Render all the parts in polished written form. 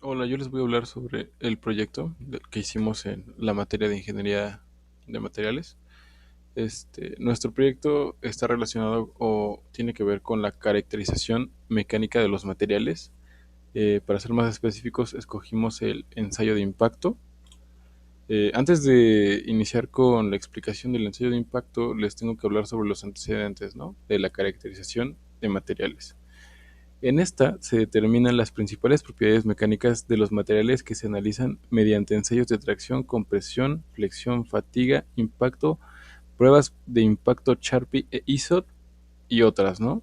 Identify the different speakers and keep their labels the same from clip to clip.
Speaker 1: Hola, yo les voy a hablar sobre el proyecto que hicimos en la materia de ingeniería de materiales. Nuestro proyecto está relacionado o tiene que ver con la caracterización mecánica de los materiales. Para ser más específicos, escogimos el ensayo de impacto. Antes de iniciar con la explicación del ensayo de impacto, les tengo que hablar sobre los antecedentes, ¿no? De la caracterización de materiales. En esta se determinan las principales propiedades mecánicas de los materiales que se analizan mediante ensayos de tracción, compresión, flexión, fatiga, impacto, pruebas de impacto Charpy e ISOT y otras, ¿no?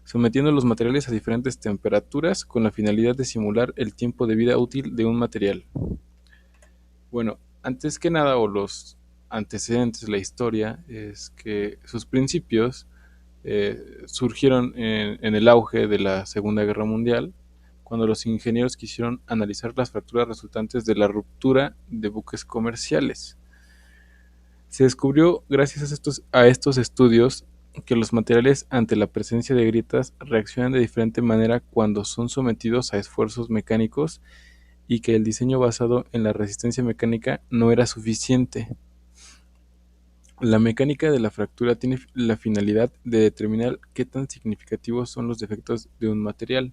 Speaker 1: Sometiendo los materiales a diferentes temperaturas con la finalidad de simular el tiempo de vida útil de un material. Bueno, antes que nada, o los antecedentes de la historia, es que sus principios surgieron en el auge de la Segunda Guerra Mundial, cuando los ingenieros quisieron analizar las fracturas resultantes de la ruptura de buques comerciales. Se descubrió, gracias a estos estudios, que los materiales ante la presencia de grietas reaccionan de diferente manera cuando son sometidos a esfuerzos mecánicos y que el diseño basado en la resistencia mecánica no era suficiente. La mecánica de la fractura tiene la finalidad de determinar qué tan significativos son los defectos de un material.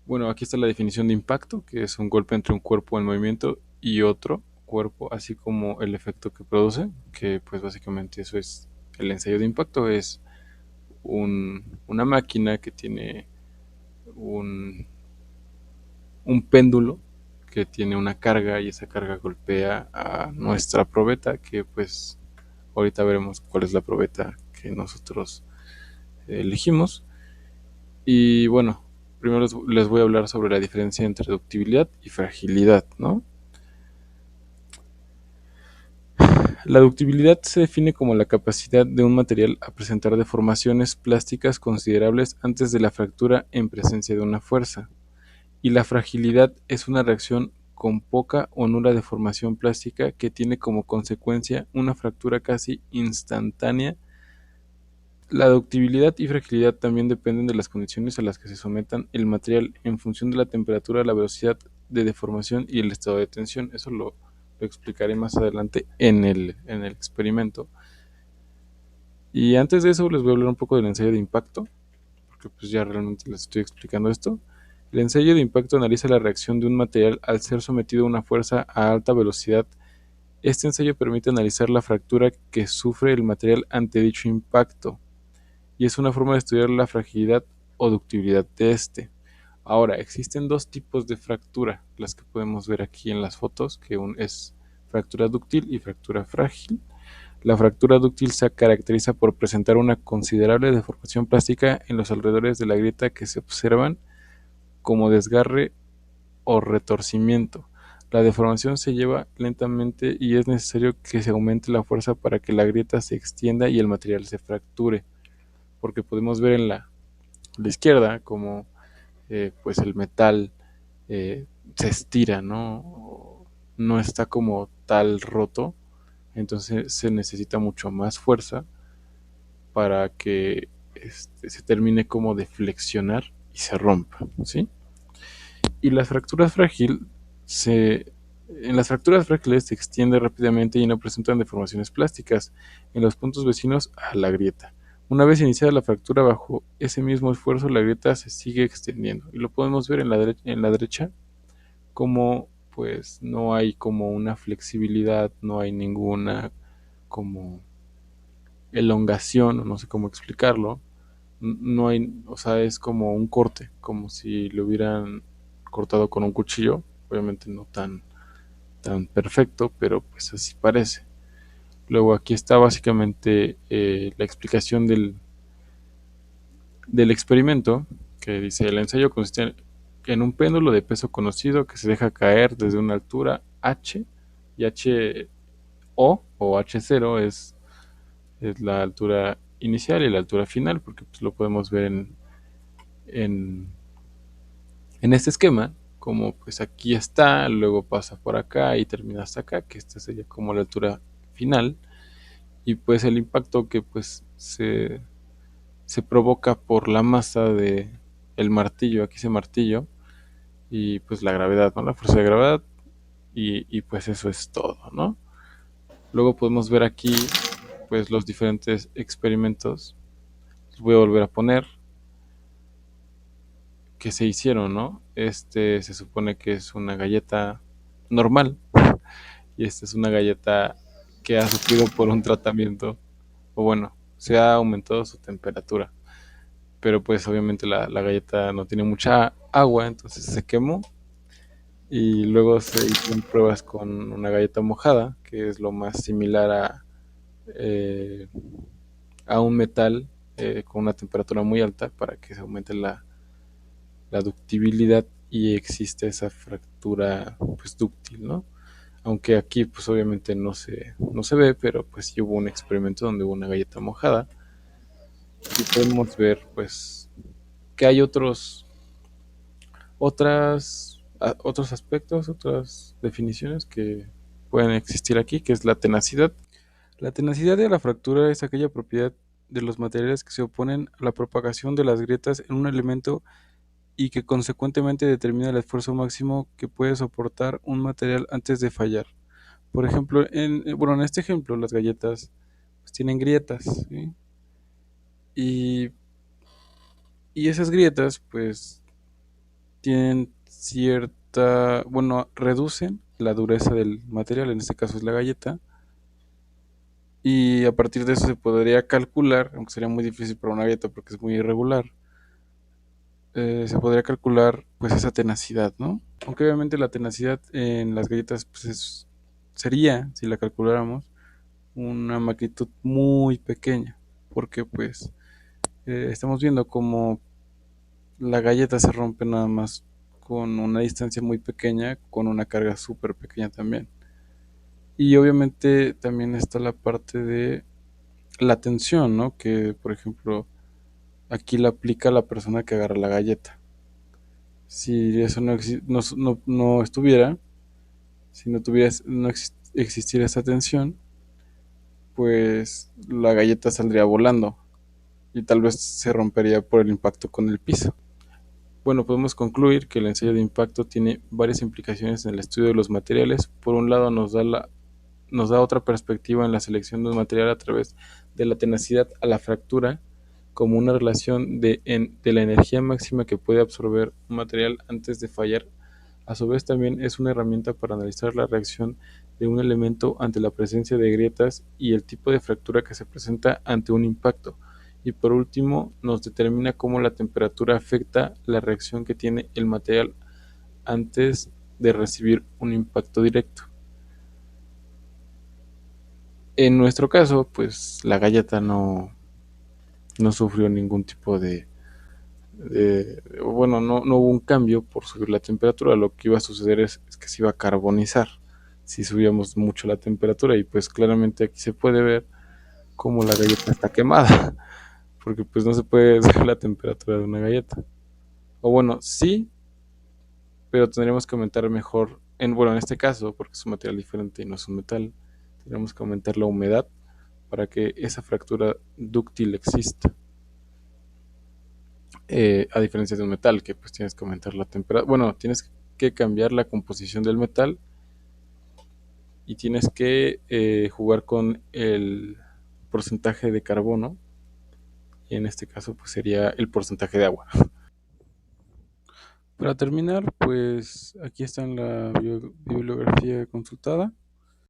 Speaker 1: Bueno, aquí está la definición de impacto, que es un golpe entre un cuerpo en movimiento y otro cuerpo, así como el efecto que produce, que pues básicamente eso es el ensayo de impacto, es una máquina que tiene un, un péndulo que tiene una carga y esa carga golpea a nuestra probeta, que pues ahorita veremos cuál es la probeta que nosotros elegimos. Y bueno, primero les voy a hablar sobre la diferencia entre ductibilidad y fragilidad, ¿no? La ductibilidad se define como la capacidad de un material a presentar deformaciones plásticas considerables antes de la fractura en presencia de una fuerza. Y la fragilidad es una reacción con poca o nula deformación plástica que tiene como consecuencia una fractura casi instantánea. La ductibilidad y fragilidad también dependen de las condiciones a las que se sometan el material en función de la temperatura, la velocidad de deformación y el estado de tensión. Eso lo explicaré más adelante en el experimento. Y antes de eso les voy a hablar un poco del ensayo de impacto, porque pues ya realmente les estoy explicando esto. El ensayo de impacto analiza la reacción de un material al ser sometido a una fuerza a alta velocidad. Este ensayo permite analizar la fractura que sufre el material ante dicho impacto y es una forma de estudiar la fragilidad o ductibilidad de este. Ahora, existen dos tipos de fractura, las que podemos ver aquí en las fotos, que es fractura dúctil y fractura frágil. La fractura dúctil se caracteriza por presentar una considerable deformación plástica en los alrededores de la grieta que se observan como desgarre o retorcimiento. La deformación se lleva lentamente y es necesario que se aumente la fuerza para que la grieta se extienda y el material se fracture, porque podemos ver en la izquierda como pues el metal se estira, ¿no? No está como tal roto, entonces se necesita mucho más fuerza para que se termine como de flexionar y se rompa, ¿sí? Y las fracturas frágiles se en las fracturas frágiles se extiende rápidamente y no presentan deformaciones plásticas en los puntos vecinos a la grieta. Una vez iniciada la fractura bajo ese mismo esfuerzo, la grieta se sigue extendiendo. Y lo podemos ver en la derecha como pues no hay como una flexibilidad, no hay ninguna como elongación, no sé cómo explicarlo. No hay, o sea, es como un corte, como si lo hubieran cortado con un cuchillo, obviamente no tan perfecto, pero pues así parece. Luego aquí está básicamente la explicación del experimento, que dice, el ensayo consiste en un péndulo de peso conocido que se deja caer desde una altura h, y o h0 es la altura inicial y la altura final, porque pues, lo podemos ver en, en este esquema, como pues aquí está, luego pasa por acá y termina hasta acá, que esta sería como la altura final, y pues el impacto que pues se provoca por la masa de el martillo, aquí ese martillo, y pues la gravedad, ¿no? La fuerza de gravedad y pues eso es todo, ¿no? Luego podemos ver aquí pues los diferentes experimentos. Los voy a volver a poner que se hicieron, ¿no? Este se supone que es una galleta normal y esta es una galleta que ha sufrido por un tratamiento, o bueno, se ha aumentado su temperatura, pero pues obviamente la galleta no tiene mucha agua, entonces se quemó y luego se hicieron pruebas con una galleta mojada, que es lo más similar eh, a un metal con una temperatura muy alta para que se aumente la ductibilidad y existe esa fractura pues dúctil, ¿no? Aunque aquí pues obviamente no se ve, pero pues sí hubo un experimento donde hubo una galleta mojada y podemos ver pues que hay otros aspectos, otras definiciones que pueden existir aquí, que es la tenacidad. La tenacidad de la fractura es aquella propiedad de los materiales que se oponen a la propagación de las grietas en un elemento y que consecuentemente determina el esfuerzo máximo que puede soportar un material antes de fallar. Por ejemplo, bueno, en este ejemplo, las galletas pues, tienen grietas, ¿sí? Y, y esas grietas, pues, tienen bueno, reducen la dureza del material, en este caso es la galleta, y a partir de eso se podría calcular, aunque sería muy difícil para una galleta porque es muy irregular, se podría calcular pues esa tenacidad, ¿no? Aunque obviamente la tenacidad en las galletas pues sería, si la calculáramos, una magnitud muy pequeña, porque pues estamos viendo como la galleta se rompe nada más con una distancia muy pequeña, con una carga súper pequeña también. Y obviamente también está la parte de la tensión, ¿no? Que por ejemplo aquí la aplica la persona que agarra la galleta. Si eso no estuviera, si no existiera esa tensión, pues la galleta saldría volando y tal vez se rompería por el impacto con el piso. Bueno, podemos concluir que el ensayo de impacto tiene varias implicaciones en el estudio de los materiales. Por un lado, nos da otra perspectiva en la selección de un material a través de la tenacidad a la fractura, como una relación de la energía máxima que puede absorber un material antes de fallar. A su vez, también es una herramienta para analizar la reacción de un elemento ante la presencia de grietas y el tipo de fractura que se presenta ante un impacto. Y por último, nos determina cómo la temperatura afecta la reacción que tiene el material antes de recibir un impacto directo. En nuestro caso, pues la galleta no sufrió ningún tipo bueno, no hubo un cambio por subir la temperatura. Lo que iba a suceder es que se iba a carbonizar si subíamos mucho la temperatura y pues claramente aquí se puede ver cómo la galleta está quemada, porque pues no se puede subir la temperatura de una galleta. O bueno, sí, pero tendríamos que aumentar mejor, bueno, en este caso, porque es un material diferente y no es un metal, tendríamos que aumentar la humedad para que esa fractura dúctil exista. A diferencia de un metal, que pues tienes que aumentar la temperatura, bueno, tienes que cambiar la composición del metal y tienes que jugar con el porcentaje de carbono, y en este caso pues sería el porcentaje de agua. Para terminar, pues aquí está la bibliografía consultada.